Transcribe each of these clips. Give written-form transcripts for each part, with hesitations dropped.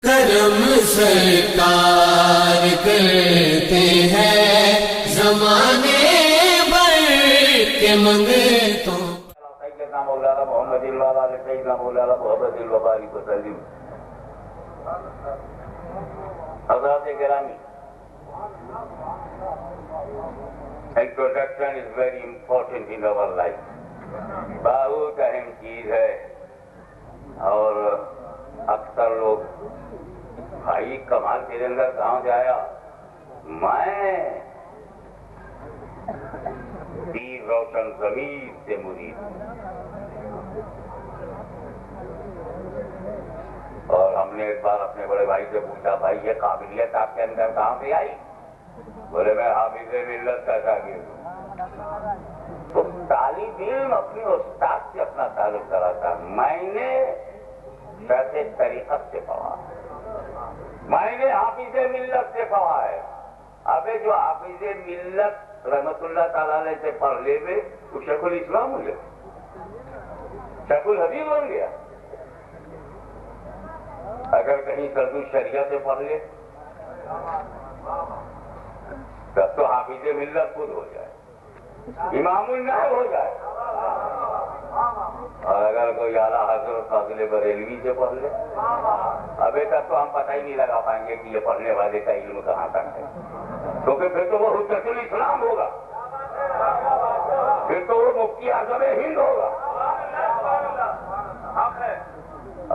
کرم سرکار کرتے ہیں زمانے بھر کے منگتوں. سیدنا مولانا محمد وعلی سیدنا مولانا محمد وبارک وسلم. حضرات گرامی، introduction is very important in our life. بہت اہم چیز ہے، اور اکثر لوگ بھائی کمال تیرے اندر کہاں جایا؟ میں پیر روشن ضمیر سے مرید ہوں. اور ہم نے ایک بار اپنے بڑے بھائی سے پوچھا، بھائی یہ قابلیت آپ کے اندر کہاں سے آئی؟ بولے میں حافظ ملت کا شاگرد ہوں. تو طالب علم اپنے استاد سے اپنا تعلق کراتا. میں نے شیخ طریقت سے پڑھا، میں نے حافظ ملت سے پڑھا ہے. ابے جو حافظ ملت رحمت اللہ تعالی علیہ سے پڑھ لے میں تو شیخ الاسلام ہو گیا، شیخ الحدیث بن گیا. اگر کہیں سرد الشریعہ سے پڑھ لے تب تو حافظ ملت خود ہو جائے، امام النحو ہو جائے. اور اگر کوئی اعلیٰ حضرت فاضل بریلوی سے پڑھ لے ابھی تک تو ہم پتہ ہی نہیں لگا پائیں گے کہ یہ پڑھنے والے کا علم کہاں تک ہے، کیونکہ پھر تو وہ حجت الاسلام ہوگا، پھر تو وہ مفتی اعظم ہند ہوگا.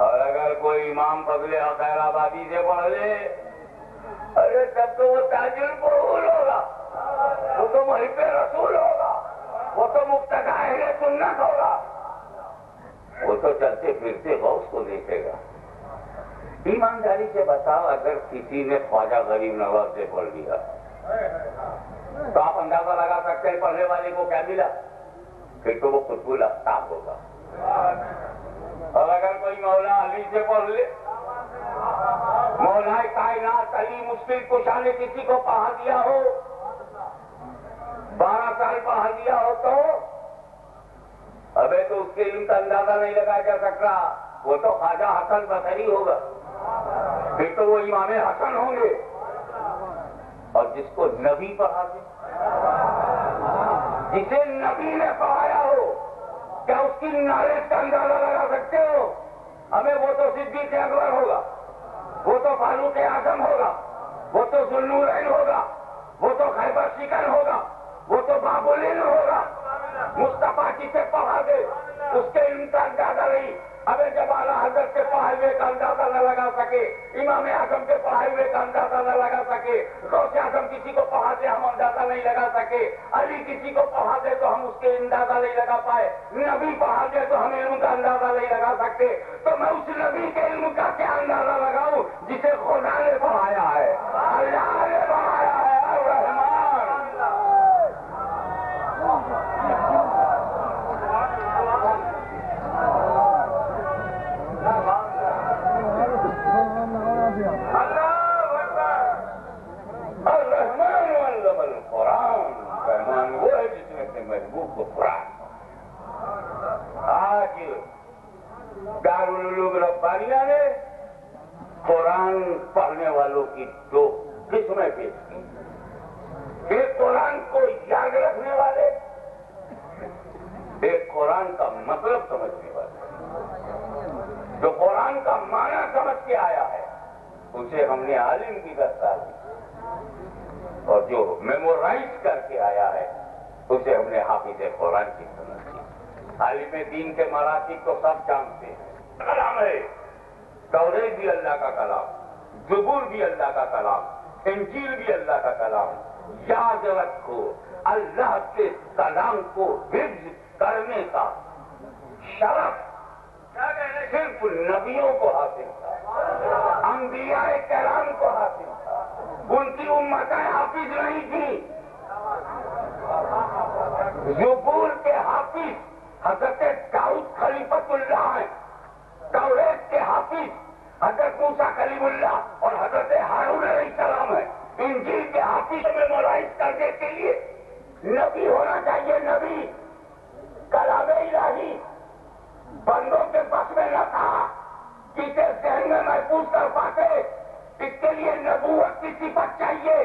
اور اگر کوئی امام فضل خیر آبادی سے پڑھ لے ارے تب تو وہ تاج القرون ہوگا، وہ تو محب رسول ہوگا، وہ تو مقتدی اہل سنت ہوگا، وہ تو چلتے پھرتے غوث کو دیکھے گا. ایمانداری سے بتاؤ، اگر کسی نے خواجہ غریب نواز سے پڑھ لیا تو آپ اندازہ لگا سکتے ہیں پڑھنے والے کو کیا ملا؟ پھر تو وہ قطب الاقطاب ہوگا. اور اگر کوئی مولا علی سے پڑھ لے، مولا کائنات علی مشکل کشا نے کسی کو پڑھا دیا ہو، 12 سال پڑھا دیا ہو، تو ابے تو اس کے علم کا اندازہ نہیں لگایا جا سکتا. وہ تو خواجہ حسن بصری ہوگا، پھر تو وہ امام حسن ہوں گے. اور جس کو نبی پڑھا دے، جسے نبی نے پڑھایا ہو، کیا اس کی نالج کا اندازہ لگا سکتے ہو؟ ہمیں وہ تو صدیق اکبر ہوگا، وہ تو فاروق اعظم ہوگا، وہ تو ذوالنورین ہوگا، وہ تو خیبر شکن ہوگا، وہ تو باب العلم ہوگا. مصطفیٰ جسے پڑھا دے اس کے علم کا اندازہ نہیں. ابھی جب اعلیٰ حضرت کے پڑھائے ہوئے کا اندازہ نہ لگا سکے، امام اعظم کے پڑھائے ہوئے کا اندازہ نہ لگا سکے، غوث اعظم کسی کو پڑھا دے ہم اندازہ نہیں لگا سکے، علی کسی کو پڑھا دے تو ہم اس کے اندازہ نہیں لگا پائے، نبی پڑھا دے تو ہم علم کا اندازہ نہیں لگا سکتے، تو میں اس نبی کے علم کا کیا اندازہ لگاؤں جسے خدا نے پڑھایا ہے، اللہ نے پڑھایا ہے. الرحمان علم القرآن. رحمان وہ ہے جس نے اپنے محبوب کو قرآن. آج دارالعلوم ربانیہ نے قرآن پڑھنے والوں کی 2 قسمیں پیش کی. ایک قرآن کو یاد رکھنے والے، ایک قرآن کا مطلب سمجھنے والے. جو قرآن کا معنی سمجھ کے آیا ہے اسے ہم نے عالم کی دستار دی، اور جو میمورائز کر کے آیا ہے اسے ہم نے حافظ قرآن کی سنت دی. عالم دین کے مراتب تو سب جانتے ہیں. کلام ہے، توریت بھی اللہ کا کلام، زبور بھی اللہ کا کلام، انجیل بھی اللہ کا کلام. یاد رکھو، اللہ کے کلام کو حفظ کرنے کا شرف صرف نبیوں کو حاصل تھا، انبیاء کرام کو حاصل تھا. ان کی امتیں حافظ نہیں تھی. زبور کے حافظ حضرت داؤد خلیفۃ اللہ ہیں، توریت کے حافظ حضرت موسیٰ کلیم اللہ اور حضرت ہارون علیہ السلام ہیں. انجیل کے حافظ میں ملائز کرنے کے لیے نبی ہونا چاہیے. نبی کلام الہی بندوں کے بس میں نہ تھا، کسی ذہن میں محفوظ کر پاتے اس کے لیے نبوت کی صفت چاہیے.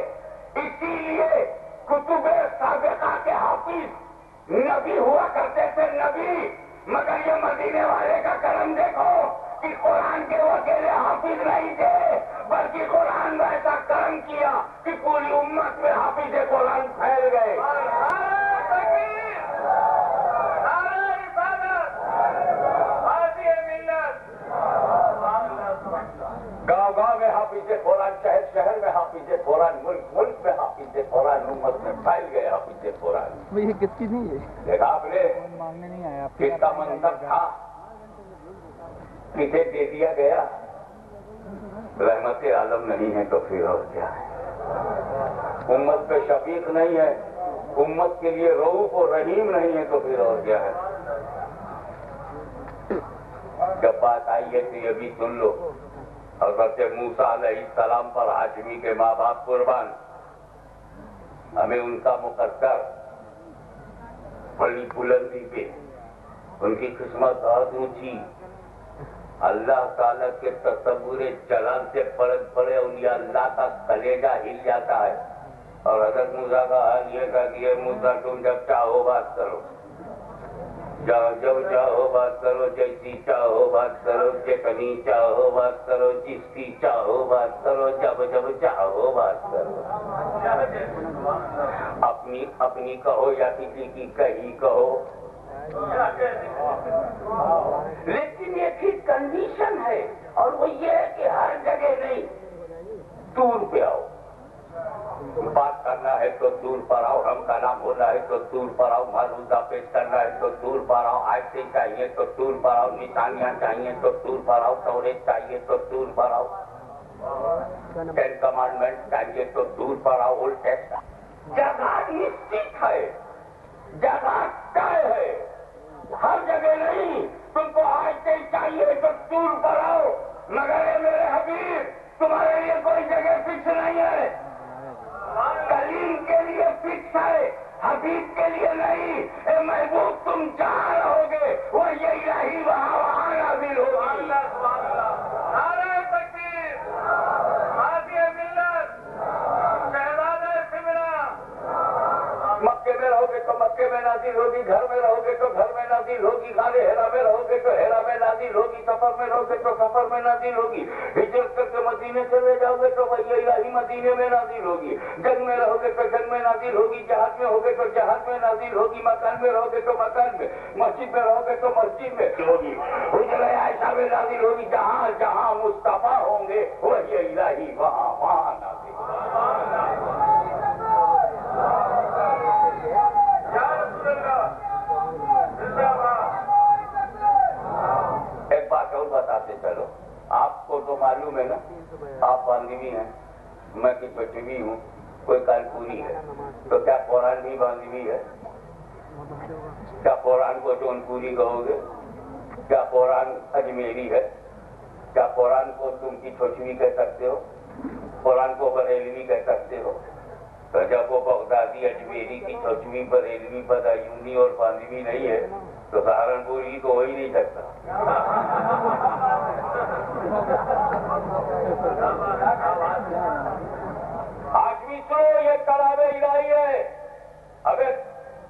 اسی لیے کتب سابقہ کے حافظ نبی ہوا کرتے تھے, نبی. مگر یہ مدینے والے کا کرم دیکھو کہ قرآن کے وہ اکیلے حافظ نہیں تھے, بلکہ قرآن نے ایسا کرم کیا کہ پوری امت میں حافظ قرآن پھیل گئے. گاؤں گاؤں میں حافظ قرآن, شہر شہر میں حافظ قرآن, ملک ملک میں حافظ قرآن, امت میں پھیل گئے حافظ قرآن. یہ کس کی نہیں ہے, دیکھا آپ نے مانگنے نہیں آیا آپ کس کا منصب تھا, کسے دے دیا گیا. رحمت عالم نہیں ہے تو پھر اور کیا ہے. امت پہ شفیق نہیں ہے, امت کے لیے رؤوف و رحیم نہیں ہے تو پھر اور کیا ہے. جب بات آئی ہے تو یہ بھی سن لو, حضرت موسیٰ علیہ السلام پر ہاشمی کے ماں باپ قربان, ہمیں ان کا مقدر بڑی بلندی پہ, ان کی قسمت بہت اونچی. اللہ تعالیٰ کے تصور جلال سے پلٹ پڑے اولیاء اللہ کا کلیجہ ہل جاتا ہے. اور حضرت موسیٰ کا حال یہ تھا کہ موسیٰ تم جب چاہو بات کرو, جب چاہو بات کرو, جیسی چاہو بات کرو, جتنی چاہو بات کرو, جس کی چاہو بات کرو, جب جب چاہو بات کرو. اپنی اپنی کہو یا کسی کی کہی کہو, لیکن ایک ہی کنڈیشن ہے, اور وہ یہ ہے کہ ہر جگہ نہیں, دور پہ آؤ. بات کرنا ہے تو دور پر آؤ, ہم کلام ہونا ہے تو دور پر آؤ, معروضہ پیش کرنا ہے تو دور پر آؤ, آیتیں چاہیے تو دور پر آؤ, نشانیاں چاہیے تو دور پر آؤ, توریت چاہیے تو دور پر آؤ, 10 کمانڈمنٹ چاہیے تو دور پر آؤ, اولڈ ٹیسٹمنٹ. جگہ نشچت ہے, جگہ طے ہے, ہر جگہ نہیں. تم کو آیتیں چاہیے تو دور پر آؤ, مگر اے میرے حبیب تمہارے لیے کوئی جگہ فکس نہیں ہے. کلیم کے لیے فکس ہے, حبیب کے لیے نہیں. اے محبوب تم جہاں رہو گے وہ یہ الہی وہاں وہاں نازل ہوگی. نعرہ تکبیر, غازی ملت, شہزادہ سمرا. مکے میں رہو گے تو مکے میں نازل ہوگی, گھر میں رہو گے تو گھر میں نازل ہوگی, غار ہرا میں رہو گے تو ہرا میں نازل ہوگی, سفر میں رہو گے تو سفر میں نازل ہوگی, ہجرت کر کے مدینے چلے جاؤ گے تو وہی الہی مدینے میں نازل ہوگی, جنگ میں رہو گے تو جنگ میں نازل ہوگی, جہاد میں ہوگے تو جہاد میں نازل ہوگی, مکان میں رہو گے تو مکان میں, مسجد میں رہو گے تو مسجد میں ہوگی, حجرہ عائشہ میں نازل ہوگی. جہاں جہاں مصطفیٰ ہوں گے وہی الہی وہاں وہاں نازل ہوگی. ایک بات اور بتاتے چلو, آپ کو تو معلوم ہے نا, آپ باندھوی ہیں, میں کی پٹوی ہوں, کوئی کانپوری ہے, تو کیا قرآن بھی باندھوی ہے؟ کیا قرآن کو جونپوری کہو گے؟ کیا قرآن اجمیری ہے؟ کیا قرآن کو تم کی چھوچوی کہہ سکتے ہو؟ قرآن کو بریلوی کہہ سکتے ہو؟ تو جب وہ بغدادی اجمیری کی چھوچوی بریلوی بدایونی اور باندھوی نہیں ہے تو سہارنپوری تو ہو ہی نہیں سکتا. آج سو یہ کلام الہی ہے. ابھی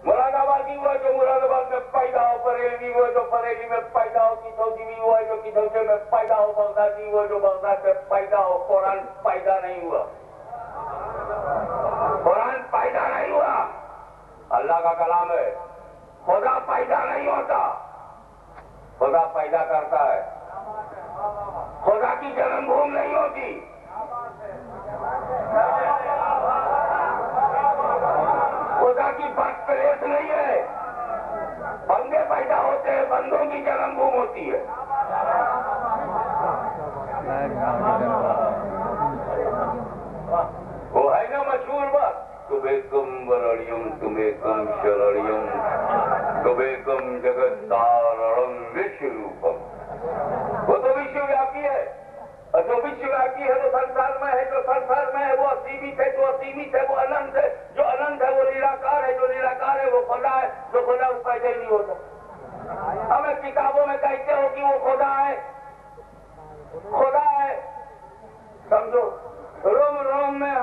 مراد آبادی ہوا جو مراد آباد میں پیدا ہو, بریلوی ہوا جو بریلی میں پیدا ہو, کسوچی ہوا جو کسوچے میں پیدا ہو, بغدادی ہوا جو بغداد میں پیدا ہو. قرآن پیدا نہیں ہوا, قرآن پیدا نہیں ہوا, اللہ کا کلام ہے. خدا پیدا نہیں ہوتا, خدا پیدا کرتا ہے. خدا کی جنم بھوم نہیں ہوتی, خدا کی برتھ پلیس نہیں ہے. بندے پیدا ہوتے ہیں, بندوں کی جنم بھوم ہوتی ہے. وہ ہے نا مشہور بات, تمہیں برڑیم تمہیں کم شرڑیم تمہیں کم جگت تارڑم وشو روپم. وہ تو وشو ویاپی ہے, اور جو وشو ویاپی ہے وہ سنسار میں ہے, جو سنسار میں ہے وہ اسیمت ہے, جو اسیمت ہے وہ اننت ہے, جو اننت ہے وہ نراکار ہے, جو نراکار ہے وہ خدا ہے, جو خدا اس پیدا ہی نہیں ہوتا. ہمیں کتابوں میں کہتے ہو کہ وہ خدا ہے, خدا ہے, سمجھو روم روم میں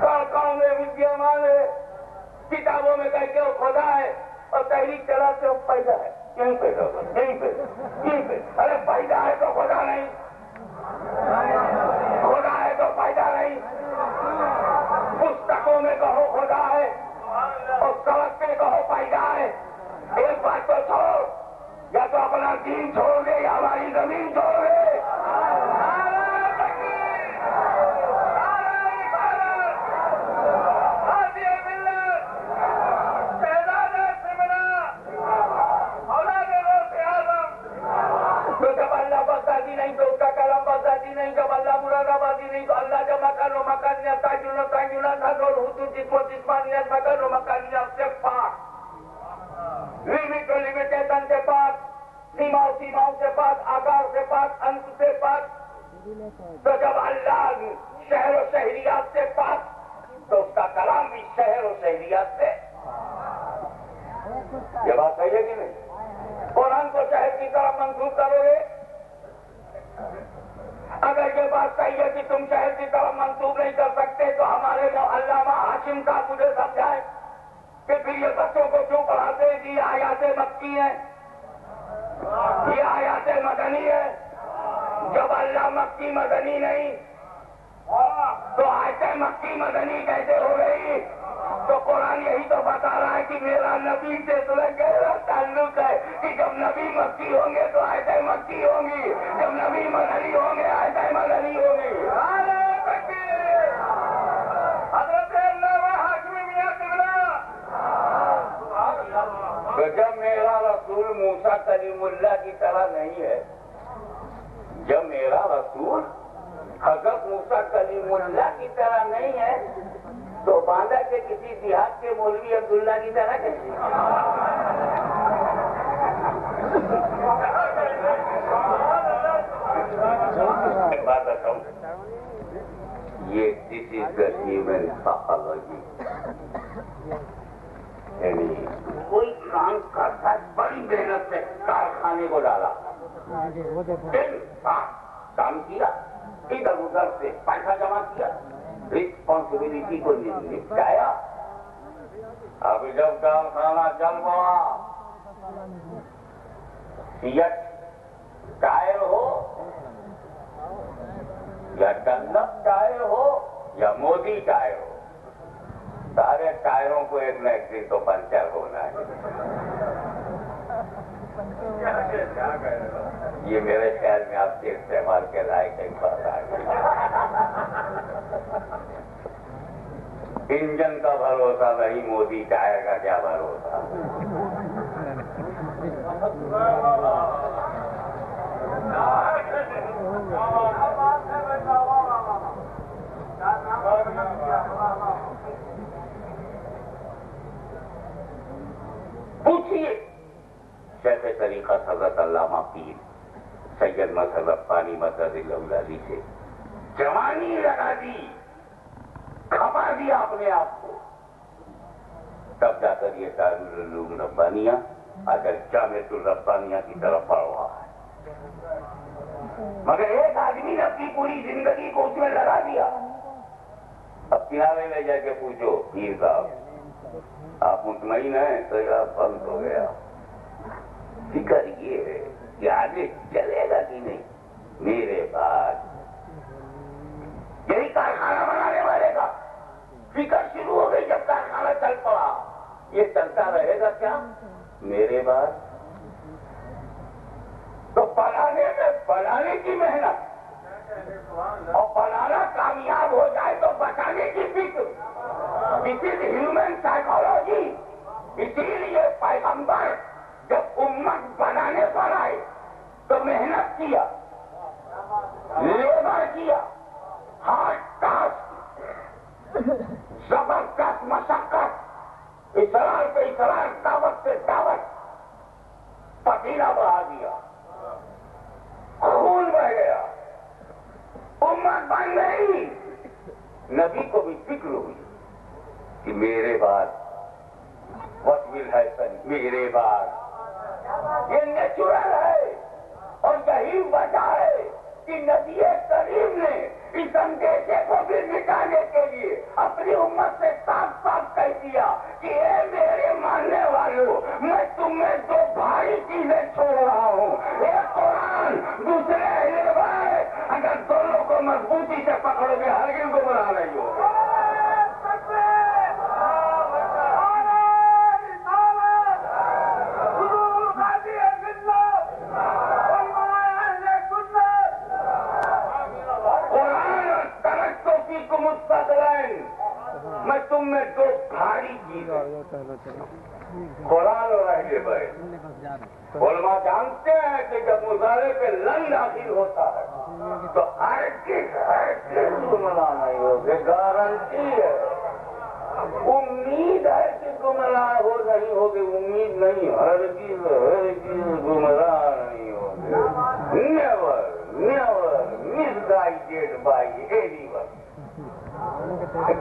کڑکڑوں میں ودیامان ہے, کتابوں میں کہہ کے وہ خدا ہے, اور تحریک چلاتے ہو پیدا ہے. کہیں پیدا ہوگا, کہیں پہ. ارے پیدا ہے تو خدا نہیں, خدا ہے تو پیدا نہیں. پستکوں میں کہو خدا ہے اور سڑک پہ کہو پیدا ہے. ایک بات تو چھوڑ, یا تو اپنا دین چھوڑ دے یا ہماری زمین چھوڑ دے. تو جب اللہ شہر و شہریات سے پاک تو اس کا کلام بھی شہر و شہریات سے. یہ بات صحیح ہے کہ نہیں؟ قرآن کو شہر کی طرف منسوخ کرو گے. اگر یہ بات صحیح ہے کہ تم شہر کی طرف منسوخ نہیں کر سکتے تو ہمارے علامہ ہاشم صاحب مجھے سمجھائیں کہ پھر یہ بچوں کو کیوں پڑھاتے ہیں کہ یہ آیات مکی ہیں, یہ آیات مدنی ہے. جب اللہ مکی مدنی نہیں تو آیت مکی مدنی کیسے ہو گئی؟ تو قرآن یہی تو بتا رہا ہے کہ میرا نبی سے گہرا تعلق ہے کہ جب نبی مکی ہوں گے تو آیت مکی ہوں گی, جب نبی مدنی ہوں گے آیت مدنی ہوگی. حضرت علامہ ہاشمی میاں قبلہ, تو جب میرا رسول موسیٰ کلیم اللہ کی طرح نہیں ہے, جب میرا رسول حضرت موسیٰ کلیم اللہ کی طرح نہیں ہے تو باندہ کے کسی دیہات کے مولوی عبداللہ کی طرح کیسے؟ ایک بات بتاؤں, یہ دس از دا ہیومن سائیکالوجی. یعنی کوئی کام کرتا ہے بڑی محنت سے, کارخانے کو ڈالا, کام کیا, ادھر ادھر سے پیسہ جمع کیا, ریسپانسبلٹی کو نپٹایا. اب جب کارخانہ چل پڑا, سیٹ ٹائر ہو یا ڈنلپ ٹائر ہو یا مودی ٹائر ہو, سارے ٹائروں کو ایک نہ ایک دن تو پنچر ہونا ہے. یہ میرے خیال میں آپ کے استعمال کے لائق ایک بات آ گئی. انجن کا بھروسہ نہیں, مودی ٹائر کا کیا بھروسہ. پوچھیے شیخ طریقہ حضرت علامہ پیر سید مسعود ربانی مدد اللہ سے, جوانی لگا دی, کھپا دیا اپنے آپ کو, تب جا کر یہ دارالعلوم ربانیہ اگر جامعۃ الربانیہ کی طرف بڑھ رہا ہے. مگر ایک آدمی نے اپنی پوری زندگی کو اس میں لگا دیا. اب کنارے میں جا کے پوچھو پیر صاحب آپ مطمئن ہیں, تو یہ بند ہو گیا. فکر یہ ہے کہ آگے چلے گا کہ نہیں. میرے بعد یہی کارخانہ بنانے والے کا فکر شروع ہو گئی جب کارخانہ چل پڑا. یہ چلتا رہے گا کیا میرے بعد؟ تو بنانے کی محنت اور بنانا کامیاب ہو جائے تو بچانے کی فکر. This is human psychology. اسی لیے پیغمبر جب امت بنانے پر آئے تو محنت کیا, لیبر کیا, ہارڈ ٹاسک, زبردست مشقت, اصرار پہ اصرار, دعوت پہ دعوت, پسینہ بہا دیا, خون بہ گیا, امت بن گئی. نبی کو بھی فکر ہوئی کہ میرے بعد what will happen, میرے بعد. یہ نیچرل ہے اور یہی وجہ ہے کہ نبی میں تم میں دو بھاری چیزیں قرآن اور اہل بیت. علماء جانتے ہیں کہ جب مظاہرے پہ لن داخل ہوتا ہے تو ہر کس گمراہ نہیں ہوگے. گارنٹی ہے. امید ہے کہ گمراہ ہو نہیں ہوگی. امید نہیں. ہر چیز گمراہ نہیں ہوگے. Never miss guided by any one.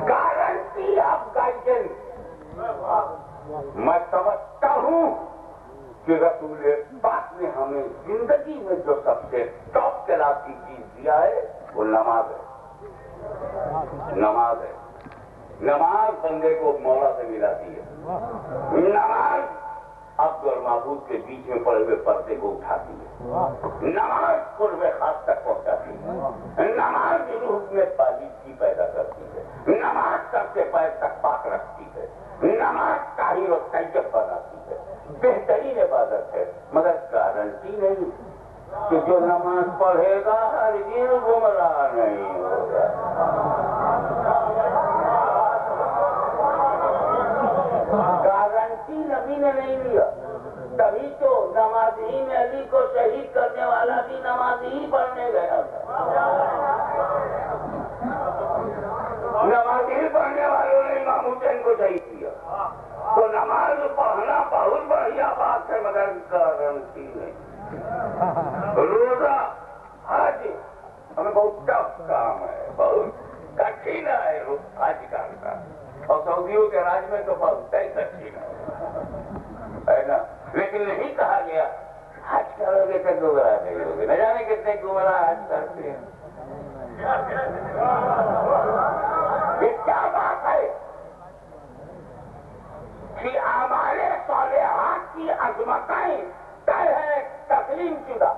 Guarantee of guidance. میں سمجھتا ہوں کہ رسول پاک نے ہمیں زندگی میں جو سب سے ٹاپ کلاس کی چیز دیا ہے وہ نماز ہے. نماز ہے. نماز بندے کو مولا سے ملاتی ہے. نماز عبد اور معبود کے بیچ میں پڑے ہوئے پردے کو اٹھاتی ہے. نماز قرب خاص تک پہنچاتی ہے. نماز روح میں پالیدگی پیدا کرتی ہے. نماز سر سے پیر تک پاک رکھتی ہے. نماز طاہر و طیب بناتی ہے. بہترین عبادت ہے. مگر گارنٹی نہیں کہ جو نماز پڑھے گا ہرگز گمراہ نہیں ہوگا. گارنٹی نبی نے نہیں لیا. تبھی تو نمازی میں علی کو شہید کرنے والا بھی نمازی ہی پڑھنے گیا تھا. نمازی پڑھنے والوں نے امام حسین کو شہید کیا. تو نماز پڑھنا بہت بڑھیا بات ہے مگر گارنٹی نہیں. روزہ حج ہمیں بہت ٹف کام ہے. بہت کٹھن ہے حج کرنا. اور سعودیوں کے راج میں تو بہت ہی کٹھن ہے نا. لیکن نہیں کہا گیا حج کرو گے تو گمراہ نہیں ہوگے. نہ جانے کتنے گمراہ حج کرتے ہیں. یہ کیا بات ہے کہ اعمال صالحات کی عظمتیں طے ہے تسلیم شدہ.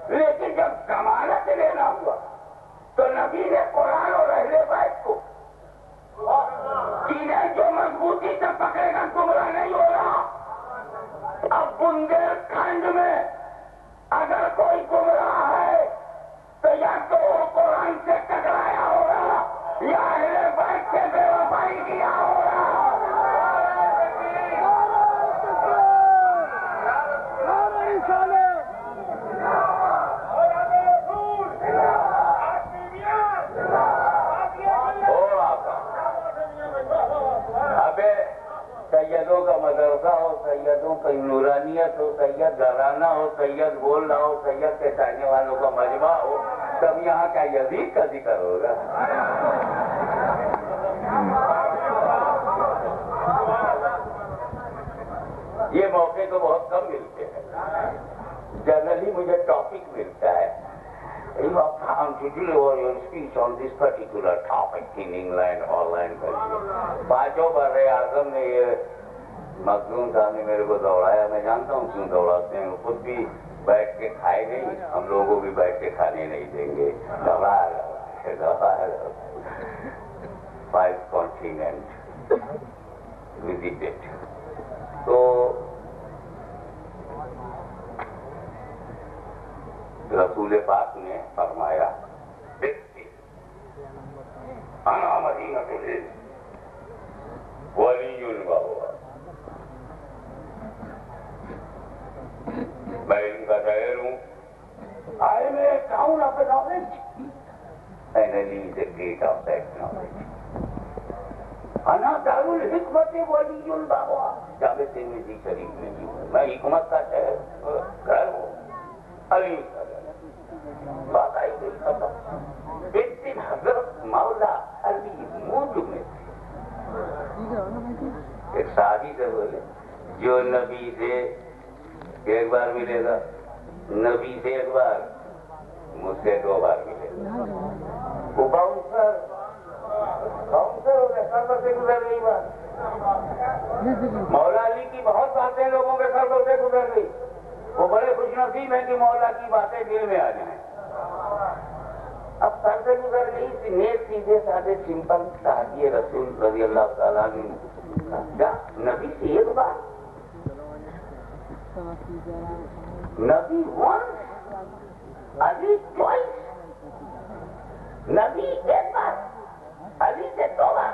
لیکن جب ضمانت لینا ہوا تو نبی نے قرآن اور اہل بیت کو چیزیں جو مضبوطی سے پکڑے گا گمراہ نہیں ہوگا. اب بندیل کھنڈ میں اگر کوئی گمراہ ہے تو یا تو وہ قرآن سے ٹکرایا ہوگا یا اہل بیت سے بے وفائی کیا ہوگا. سیدوں کا مدرسہ ہو, سیدوں کا نورانیت ہو, سید گھرانہ ہو, سید بول رہا ہو, سید کے چاہنے والوں کا مجمع ہو, تب یہاں کا یزید کا ذکر ہوگا. یہ موقع تو بہت کم ملتے ہیں. جنرلی مجھے ٹاپک ملتا ہے. You have time to deliver your speech on this particular topic in England or language. پانچوں برے اعظم نے یہ مخدوم صاحب نے میرے کو دوڑایا. میں جانتا ہوں کیوں دوڑاتے ہیں. خود بھی بیٹھ کے کھائے نہیں, ہم لوگوں کو بھی بیٹھ کے کھانے نہیں دیں گے. دوڑایا 5 continents visited. تو رسول پاک نے فرمایا انا مدینۃ العلم ولی وهو. میں ان کا شاعر ہوں. I am a town of knowledge and Ali is the gate of that knowledge. انا دار الحکمت ولی وهو. جامع ترمذی شریف میں میں حکمت کا شہر گھر ہوں. علی بات آئی گئی ختم. ایک دن حضرت مولا علی موج میں ایک صحابی سے بولے جو نبی سے ایک بار ملے گا, نبی سے ایک بار, مجھ سے 2 بار ملے گا. وہ باؤنسر سے گزر گئی بات. مولا علی کی بہت باتیں لوگوں کے سر سے گزر گئی. وہ بڑے خوش نصیب ہیں کہ مولا کی باتیں دل میں آ جائیں. اب سر سے گزر گئی. نیک سیدھے سادے سمپل صحابی رسول رضی اللہ تعالیٰ نے کیا نبی سے ایک بار, نبی ونس, علی ٹوائس. نبی ایک بار, علی سے 2 بار.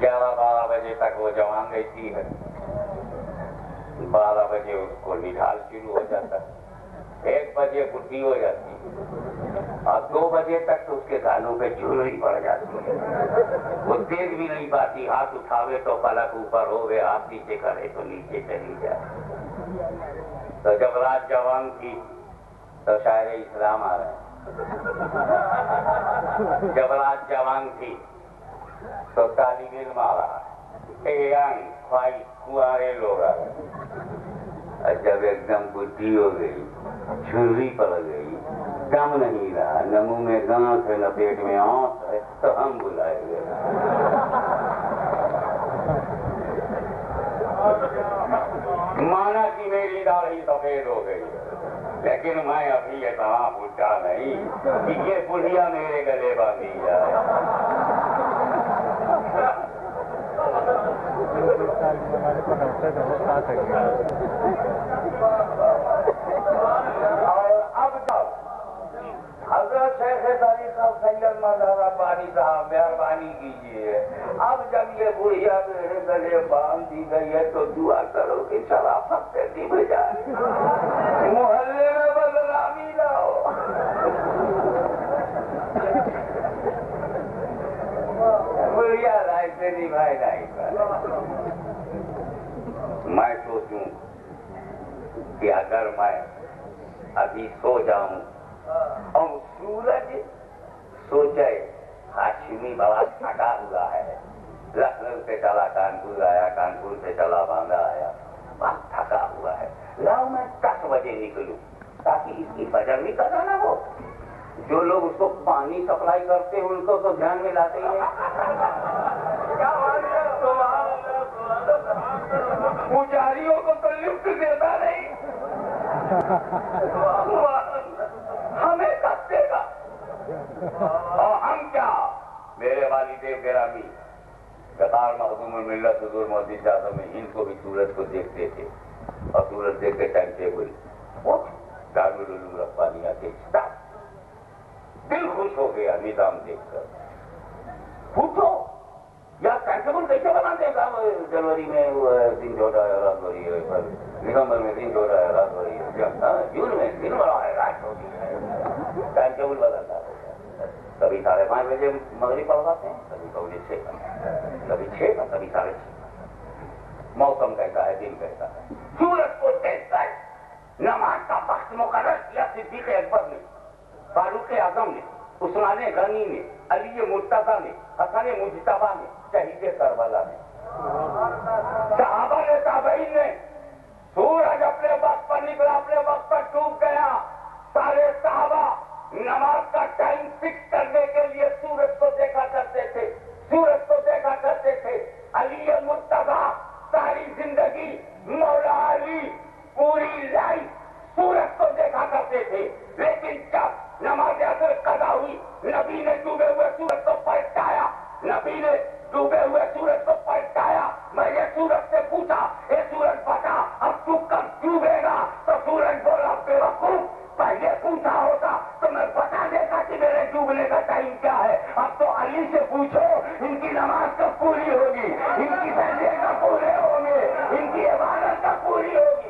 11-12 بجے تک وہ جوان رہتی ہے، 12 بجے اس کو نڈھال شروع ہو جاتا ہے، 1 بجے بڈھی ہو جاتی ہے، اور 2 بجے تک تو اس کے گالوں پہ جھولی پڑ جاتی ہے، وہ دیکھ بھی نہیں پاتی، ہاتھ اٹھاوے تو پلک اوپر ہوئے، ہاتھ نیچے کرے تو نیچے چلی جائے۔ تو جب رات جوان تھی تو شاعر اسلام آ رہے ہیں، جب رات جوان تھی تو طالب علم آ رہا ہے، کنوارے لوگ آ رہے ہیں، جب ایک دم بڈھی ہو گئی، جھرری پڑ گئی، دم نہیں رہا، نہ منہ میں گانس ہے نہ پیٹ میں آنس ہے، تو ہم بلائے گئے۔ مانا کہ میری داڑھی سفید ہو گئی، لیکن میں ابھی اتنا بڈھا نہیں کہ یہ بڑھیا میرے گلے باندھی جائے۔ اور اب جب حضرت شیخ طریقہ صاحب سید مولانا بانی صاحب مہربانی کیجیے، اب جب یہ بڑھیا میرے گلے باندھ دی گئی ہے تو دعا کرو کہ شرافت سے نبھ جائے، محلے میں بدنامی نہ ہو۔ بڑھیا رائے سے نبھائے نہیں پائے۔ میں سوچوں کہ اگر میں ابھی سو جاؤں اور سورج سوچے ہاشمی بڑا تھکا ہوا ہے، لکھنؤ سے چلا کانپور آیا، کانپور سے چلا باندھا آیا، بہت تھکا ہوا ہے، لاؤ میں 10 بجے نکلوں تاکہ اس کی فجر بھی قضا نہ ہو۔ جو لوگ اس کو پانی سپلائی کرتے ہیں ان کو تو دھیان میں لاتے ہی ہیں، پجاریوں کو تو لفٹ دیتا نہیں، ہمیں کب دے گا؟ اور ہم کیا؟ میرے والد گرامی قطار مخدوم الملت حضور محدث اعظم میں ان کو بھی سورج کو دیکھتے تھے، اور سورج دیکھ کے ٹائم ٹیبل دارالعلوم ربانیہ کے اسٹاف، دل خوش ہو گیا نظام دیکھ کر۔ پوچھو یا ٹائم کیسے بناتے ہیں؟ جنوری میں دن چھوٹا ہے رات بڑی ہے، دسمبر میں دن چھوٹا ہے رات بڑی ہے، جون میں دن بڑا ہے رات چھوٹی ہے، ٹائم ٹیبل بدلتا ہے، کبھی 5:30 بجے مغرب پڑھواتے ہیں، کبھی 6 کبھی 6 کا، کبھی 6:30۔ موسم کیسا ہے، دن کیسا ہے، سورج کو دیکھتا ہے۔ نماز کا وقت مقرر کیا صدیق اکبر نے، فاروق اعظم نے، عثمان غنی نے، علی مرتضیٰ نے، حسن مجتبیٰ نے، شہید کربلا نے، صحابہ نے، تابعین نے۔ سورج اپنے وقت پر نکلا، اپنے وقت پر ڈوب گیا، سارے صحابہ نماز کا ٹائم فکس کرنے کے لیے سورج کو دیکھا کرتے تھے، سورج کو دیکھا کرتے تھے۔ علی مرتضیٰ ساری زندگی، مولا علی پوری لائف سورج کو دیکھا کرتے تھے، لیکن جب نماز عصر قضا ہوئی، نبی نے ڈوبے ہوئے سورج کو پلٹایا، نبی نے ڈوبے ہوئے سورج کو پلٹایا۔ میں نے سورج سے پوچھا، اے سورج بتا اب تو کب ڈوبے گا؟ تو سورج بولا، بے وقوف، پہلے پوچھا ہوتا تو میں بتا دیتا کہ میرے ڈوبنے کا ٹائم کیا ہے۔ اب تو علی سے پوچھو ان کی نماز کب پوری ہوگی، ان کی سجدے کب پورے ہوں گے، ان کی عبادت کب پوری ہوگی۔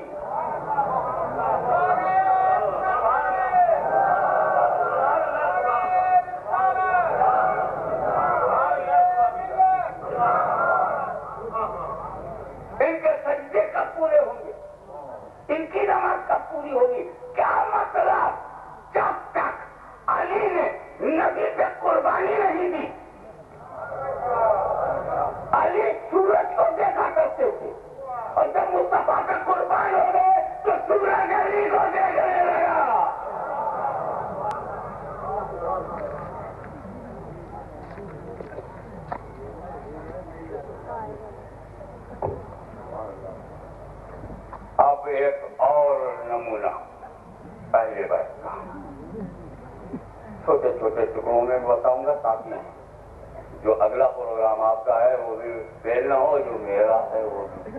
ان کے سجدے کب پورے ہوں گے، ان کی نماز کب پوری ہوگی؟ کیا مطلب؟ جب تک علی نے نبی پہ قربانی نہیں دی، علی سورج کو دیکھا کرتے تھے، اور جب مصطفیٰ کا قربان ہو گئے تو سورج علی کو دیکھنے لگا۔ اب ایک اور نمونہ پہلے بات کا چھوٹے چھوٹے ٹکڑوں میں بتاؤں گا تاکہ جو اگلا پروگرام آپ کا ہے وہ بھی فیل نہ ہو، جو میرا ہے وہ بھی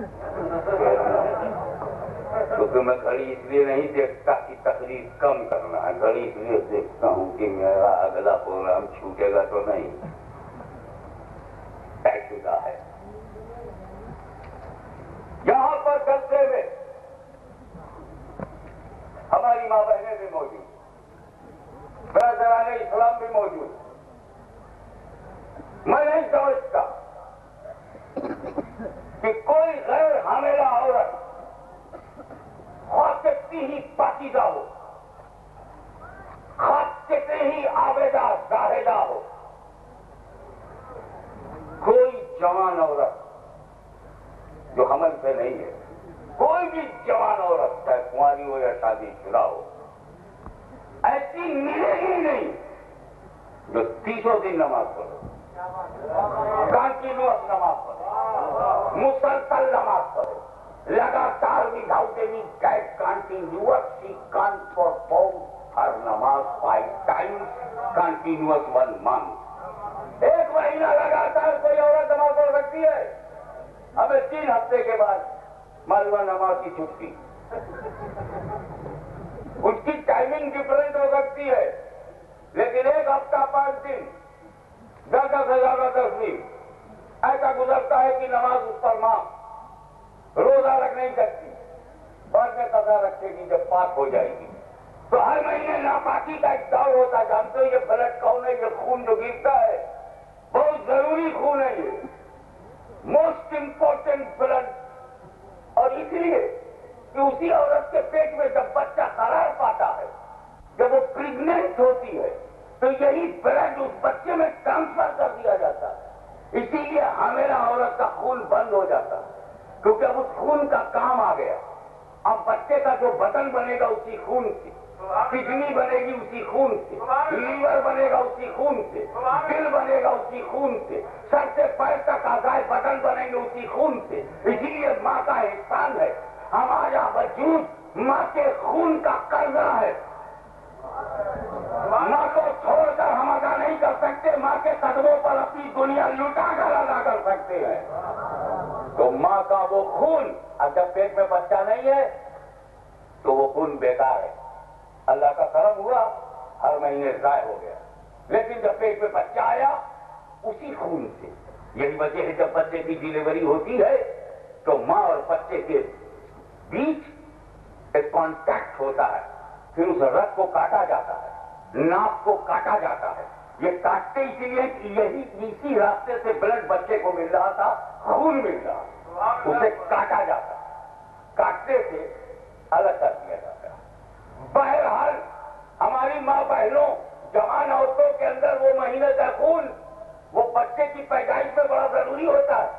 فیل نہ ہو، کیونکہ میں گھڑی اس لیے نہیں دیکھتا کہ تقریر کم کرنا ہے، گھڑی اس لیے دیکھتا ہوں کہ میرا اگلا پروگرام چھوٹے گا تو نہیں۔ شدہ ہے. یہاں پر جلسے میں ہماری ماں بہنیں بھی موجود، برادران اسلام بھی موجود. میں نہیں سمجھتا کہ کوئی غیر حاملہ عورت خواہ کتنی ہی پاکیزہ ہو، خواہ کتنی ہی عابدہ زاہدہ ہو، کوئی جوان عورت جو حمل پہ نہیں ہے، کوئی بھی جوان عورت چاہے کنواری ہو یا شادی شدہ ہو، ایسی ملے ہی نہیں جو 30 دن نماز پڑھے، کنٹینیوس نماز پڑھے، مسلسل نماز پڑھے، لگاتار without any gap, continuous. She can perform her namaz 5 times, continuous 1 month. 1 مہینہ لگاتار کوئی عورت نماز پڑھ سکتی ہے. ہمیں 3 ہفتے کے بعد معلومہ نماز کی چھٹی. اس کی ٹائمنگ ڈفرنٹ ہو سکتی ہے، لیکن 1 ہفتہ 5 دن، 10 سے زیادہ 10 دن ایسا گزرتا ہے کہ نماز اس پر معاف. روزہ رکھ نہیں سکتی، بعد میں قضا رکھے گی جب پاک ہو جائے گی. تو ہر مہینے ناپاکی کا ایک دور ہوتا ہے. جانتے ہو یہ بلڈ کون ہے؟ یہ خون جو گرتا ہے بہت ضروری خون ہے، یہ موسٹ امپورٹنٹ بلڈ. اور اس لیے کہ اسی عورت کے پیٹ میں جب بچہ قرار پاتا ہے، جب وہ پریگننٹ ہوتی ہے، تو یہی بلڈ اس بچے میں ٹرانسفر کر دیا جاتا ہے. اسی لیے حاملہ عورت کا خون بند ہو جاتا ہے، کیونکہ اب اس خون کا کام آ گیا. اب بچے کا جو بدن بنے گا اسی خون سے، کڈنی بنے گی اسی خون سے، لیور بنے گا اسی خون سے، دل بنے گا اسی خون سے، سر سے پیر تک اعضاء بدن بنیں گے اسی خون سے. اسی لیے ماں کا احسان ہے، ہمارا وجود ماں کے خون کا قرضہ ہے. ماں کو چھوڑ کر ہم ادا نہیں کر سکتے، ماں کے قدموں پر اپنی دنیا لٹا کر ادا کر سکتے ہیں. تو ماں کا وہ خون، اب جب پیٹ میں بچہ نہیں ہے تو وہ خون بیکار ہے. اللہ کا کرم ہوا ہر مہینے ضائع ہو گیا، لیکن جب پیٹ میں بچہ آیا اسی خون سے. یہی وجہ ہے جب بچے کی ڈیلیوری ہوتی ہے تو ماں اور بچے کے بیچ ایک کانٹیکٹ ہوتا ہے، پھر اس رگ کو کاٹا جاتا ہے، ناک کو کاٹا جاتا ہے. یہ کاٹتے اس لیے کہ یہی اسی راستے سے بلڈ بچے کو مل رہا تھا، خون مل رہا، اسے کاٹا جاتا، کاٹتے سے الگ کر دیا جاتا. بہرحال ہماری ماں بہنوں، جوان عورتوں کے اندر وہ مہینے کا خون، وہ بچے کی پیدائش میں بڑا ضروری ہوتا ہے.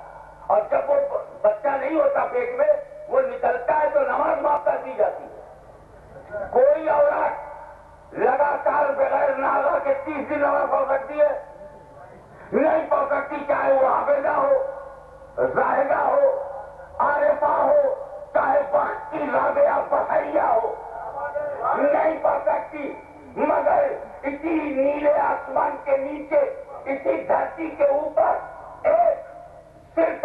اور جب وہ بچہ نہیں ہوتا پیٹ میں، وہ نکلتا ہے تو نماز معاف کر دی جاتی ہے. کوئی عورت لگاتار بغیر ناغہ کے 30 دن نماز پڑھ سکتی ہے؟ نہیں پڑھ سکتی، چاہے وہ عابدہ ہو، زاہدہ ہو، عارفہ ہو، چاہے وقت کی رابعہ بحریہ ہو، نہیں پڑھ سکتی. مگر اسی نیلے آسمان کے نیچے، اسی دھرتی کے اوپر صرف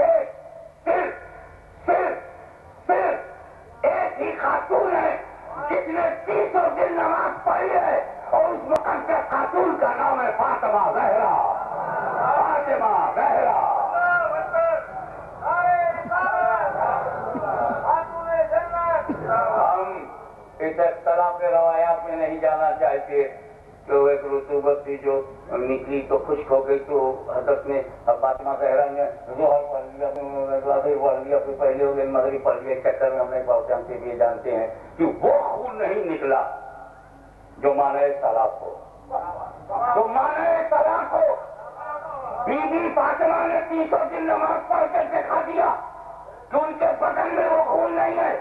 ایک ہی خاتون ہے جس نے 30 دن نماز پڑھی ہے، اور اس مقدس خاتون کا نام ہے فاطمہ زہرا. فاطمہ زہرا. ہم اس اختلاف روایات میں نہیں جانا چاہتے. تو ایک رطوبت تھی جو نکلی تو خشک ہو گئی، تو حضرت نے فاطمہ زہرا نے ظہر پڑھ لیا، پڑھ لیا، پھر پہلے ہو گئے مغرب پڑھ لیا. چکر میں ہم نے پہنچتے بھی جانتے ہیں کہ وہ خون نہیں نکلا جو معنی طلاق ہو. تو معنی طلاق ہو، بی بی فاطمہ نے 30 دن نماز پڑھ کر دکھا دیا کہ ان کے بدن میں وہ خون نہیں ہے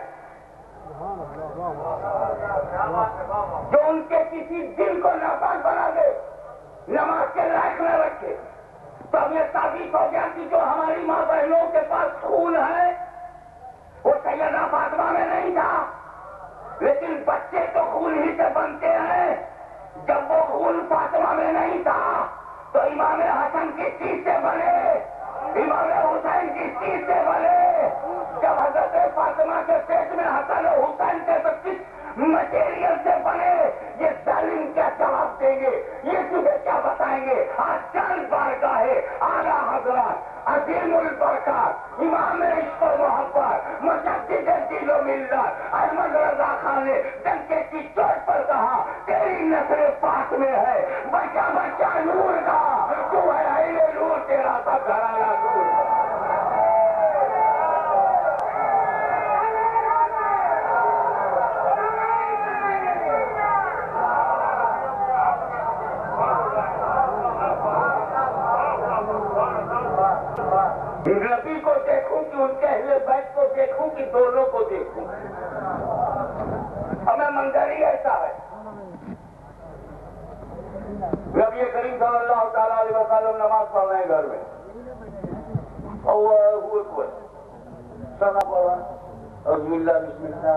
جو ان کے کسی دل کو ناپاک بنا دے، نماز کے لائق نہ رکھے. تو اب یہ ثابت ہو گیا کہ جو ہماری ماں بہنوں کے پاس خون ہے وہ سیدہ فاطمہ میں نہیں تھا. لیکن بچے تو خون ہی سے بنتے ہیں. جب وہ خون فاطمہ میں نہیں تھا تو امام حسن کس چیز سے بنے، امام حسین کس چیز سے بنے؟ جب حضرت فاطمہ کے پیٹ میں حسن و حسین کے کس مٹیریل سے بنے؟ یہ ظالم کیا جواب دیں گے، یہ تجھے کیا بتائیں گے؟ آج چند بار کا ہے اعلیٰ حضرات عظیم البرکات امام عشق و محبت مجدد دین و ملت احمد رضا خان نے ڈنکے کی چوٹ پر کہا تیری نسل پاک میں ہے بچہ بچہ نور کا، تو ہے اہل نور، تیرا سب گھرانہ نور کا۔ نبی کو دیکھوں کہ ان کے اہل بیت کو دیکھوں کہ دونوں کو دیکھوں، ہمیں منظر ہی ایسا ہے۔ نبی کریم صلی اللہ تعالیٰ علیہ وسلم نماز پڑھ رہے ہیں گھر میں، اللہ اکبر، سنا پڑھ رہا ہے، اعوذ باللہ بسم اللہ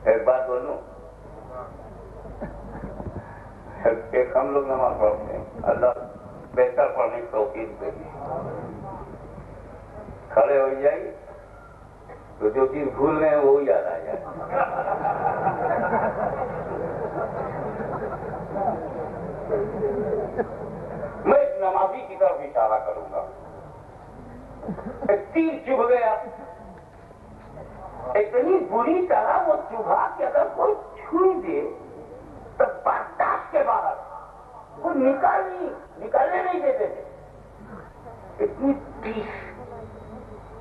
ایک بات بولوں، ایک ہم لوگ نماز پڑھتے ہیں، اللہ بہتر پڑھنے کی توفیق دے گی، کھڑے ہو جائیے تو جو چیز بھول گئے ہیں وہ یاد آ جائے۔ میں ایک نمازی کی طرف اشارہ کروں گا، ایک تیر چبھ گیا، اتنی بری طرح وہ چبھا کہ اگر کوئی چھو دے تو برداشت کے باہر وہ نکالنے نہیں دیتے تھے، اتنی تیز،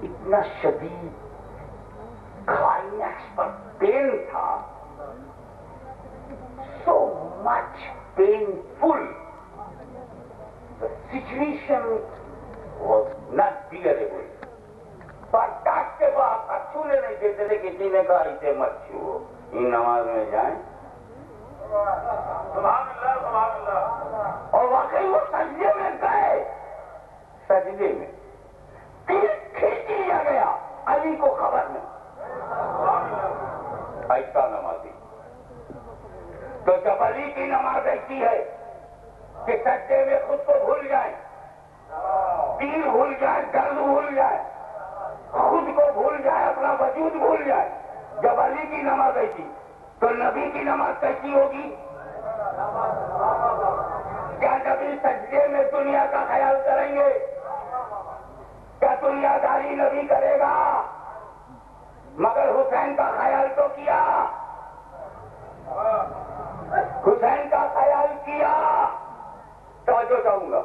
اتنا شدید، کلائمیکس پر پین تھا، سو مچ painful, the situation was not bearable۔ برداشت کے باہر چھونے نہیں دیتے تھے، کسی نے کہا اسے مت چھو، ان نماز میں جائیں، سبحان اللہ سبحان اللہ، اور واقعی وہ سجدے میں گئے، سجدے میں تیر کھینچ لیا گیا، علی کو خبر نہیں، ایسا نمازی۔ تو جب علی کی نماز ایسی ہے کہ سجدے میں خود کو بھول جائیں، تیر بھول جائیں، درد بھول جائے، خود کو بھول جائے، اپنا وجود بھول جائے، جب علی کی نماز ایسی تو نبی کی نماز کیسی ہوگی؟ کیا نبی سجدے میں دنیا کا خیال کریں گے؟ کیا دنیا داری نبی کرے گا؟ مگر حسین کا خیال تو کیا، حسین کا خیال کیا۔ توجہ چاہوں گا،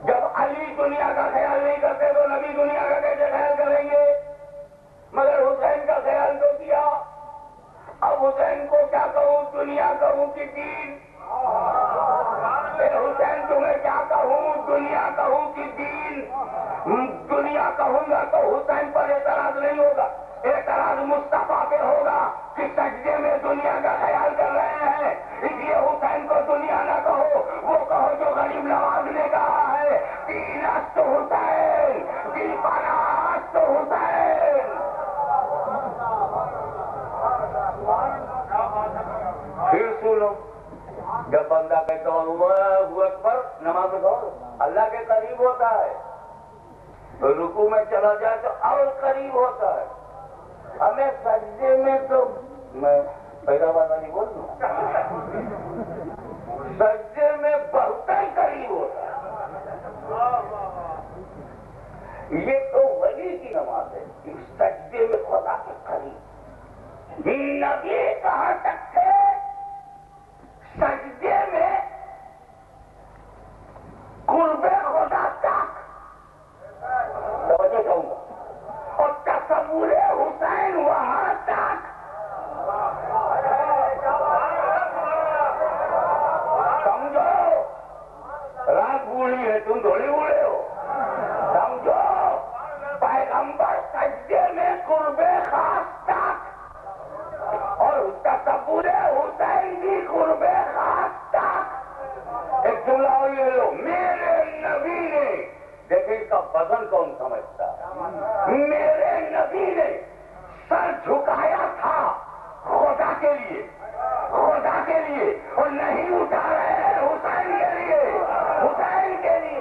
جب علی دنیا کا خیال نہیں کرتے تو نبی دنیا کا کیسے خیال کریں گے؟ مگر حسین کا خیال تو کیا۔ اب حسین کو کیا کہوں، دنیا کہوں کہ دین؟ حسین تمہیں کیا کہوں، دنیا کہوں کہ دین؟ دنیا کہوں گا تو حسین پر اعتراض نہیں ہوگا، اعتراض مصطفیٰ پہ ہوگا کہ سجدے میں دنیا کا خیال کر رہے ہیں، اس لیے حسین کو دنیا نہ کہو، وہ کہو جو غریب نواز نے کہا ہے، دین است حسین، دل پناہ است حسین۔ پھر سنو، جب بندہ کہتا ہے اللہ اکبر، نماز پڑھو، اللہ کے قریب ہوتا ہے، تو رکوع میں چلا جائے تو اور قریب ہوتا ہے۔ ہمیں سجدے میں تو میں پہلا بات نہیں بول دوں، سجدے میں بہت ہی قریب ہوتا ہے۔ یہ تو ولی کی نماز ہے، سجدے میں خدا کے قریب۔ نبی کہاں تک تھے؟ سجدے میں قرب خدا تک، توجہ کہوں گا، اور تصور حسین وہاں تک۔ سمجھو، رات بوڑھی ہے، تم تھوڑی بوڑھے ہو، سمجھو، پیغمبر سجدے میں قرب خاص تک، اور تصور حسین بھی قرب خاص تک۔ ایک جملہ اور لے لو، میرے نبی نے، دیکھیں اس کا وزن کون سمجھتا ہے، میرے نبی نے سر جھکایا تھا خدا کے لیے، خدا کے لیے، اور نہیں اٹھا رہے ہیں حسین کے لیے، حسین کے لیے۔